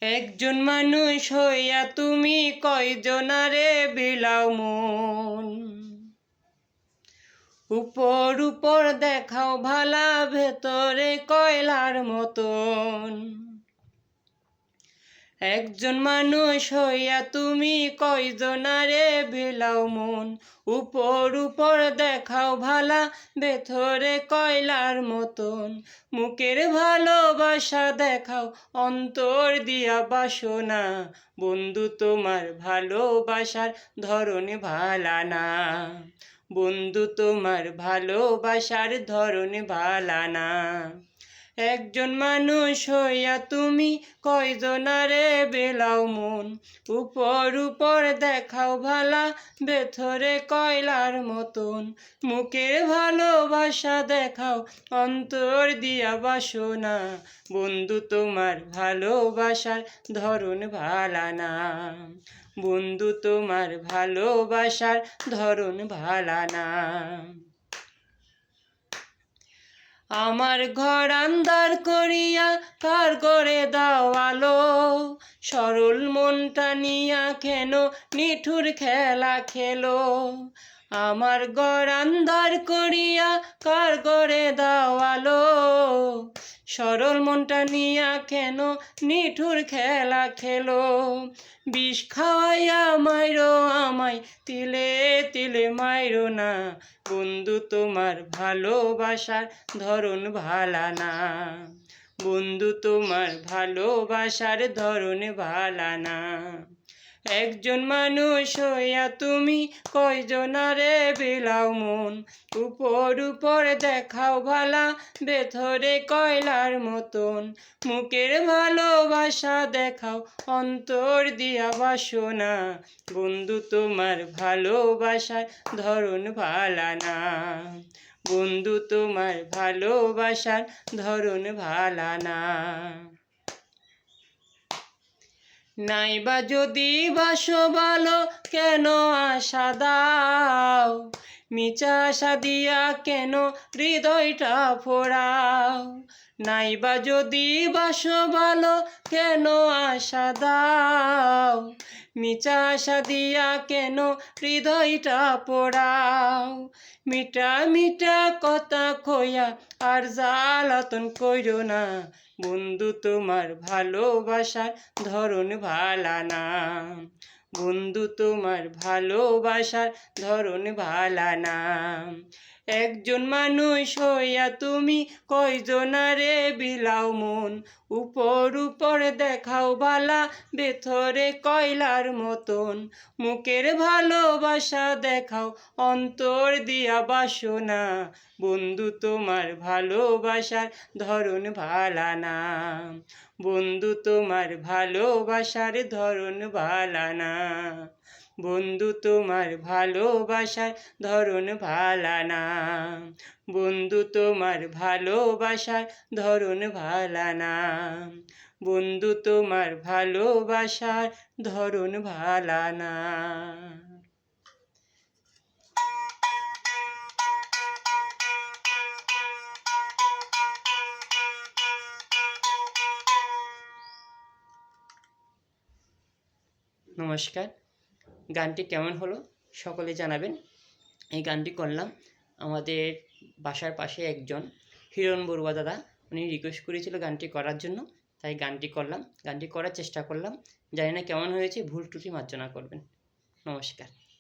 একজন মানুষ হইয়া তুমি কয়জনারে বিলাও মন। উপর উপর দেখাও ভালা, ভেতরে কয়লার মতন। একজন মানুষ হইয়া তুমি কয়জনারে বিলাও মন। উপর উপর দেখাও ভালা, ভেতরে কয়লার মতন। মুখের ভালোবাসা দেখাও, অন্তর দিয়া বাসনা। বন্ধু তোমার ভালোবাসার ধরন ভালা না। বন্ধু তোমার ভালোবাসার ধরন ভালা না। একজন মানুষ হইয়া তুমি কয়জনারে বিলাও মন। উপর উপর দেখাও ভালা, ভেতরে কয়লার মতন। মুখের ভালোবাসা দেখাও, অন্তর দিয়া বাসনা। বন্ধু তোমার ভালোবাসার ধরন ভালা না। বন্ধু তোমার ভালোবাসার ধরন ভালা না। আমার ঘর আন্দার করিয়া কার করে দাও আলো। সরল মনটা নিয়া কেন নিঠুর খেলা খেলো। আমার ঘর আন্দার করিয়া কার করে দাও আলো। সরল মনটা নিয়া কেন নিঠুর খেলা খেলো। বিষ খাওয়াইয়া মাইরো আমায়, তিলে তিলে মাইরো না। বন্ধু তোমার ভালোবাসার ধরন ভালা না। বন্ধু তোমার ভালোবাসার ধরন ভালা না। একজন মানুষ হইয়া তুমি কয়জনারে বিলাও মন। উপর উপর দেখাও ভালা, ভেতরে কয়লার মতন। মুখের ভালোবাসা দেখাও, অন্তর দিয়া বাসনা। বন্ধু তোমার ভালোবাসার ধরন ভালা না। বন্ধু তোমার ভালোবাসার ধরন ভালা না। নাইবা যদি বাসো ভালো, কেন আশা দাও। মিছা আশা দিয়া কেন হৃদয়টা ফোড়াও। নাইবা যদি বাসো ভালো, কেন আশা দাও। মিছা আশা দিয়া কেন হৃদয়টা পোড়াও। মিঠা মিঠা কথা কইয়া আর জ্বালাতন কইরো না। বন্ধু তোমার ভালোবাসার ধরন ভালা না। বন্ধু তোমার ভালোবাসার ধরন ভালা না। একজন মানুষ হইয়া তুমি কয়জনারে বিলাও মন। উপর উপর দেখাও ভালা, ভেতরে কয়লার মতন। মুখের ভালোবাসা দেখাও, অন্তর দিয়া বাসনা। বন্ধু তোমার ভালোবাসার ধরন ভালা না। বন্ধু তোমার ভালোবাসার ধরন ভালা না। বন্ধু তোমার ভালোবাসার ধরন ভালা না। বন্ধু তোমার ভালোবাসার ধরন ভালা না। বন্ধু তোমার ভালোবাসার ধরন ভালা না। নমস্কার, গানটি কেমন হলো সকলে জানাবেন। এই গানটি করলাম আমাদের বাসার পাশে একজন হিরণ বড়ুয়া দাদা, উনি রিকোয়েস্ট করেছিল গানটি করার জন্য, তাই গানটি করলাম। গানটি করার চেষ্টা করলাম, জানি না কেমন হয়েছে, ভুল ত্রুটি মার্জনা করবেন। নমস্কার।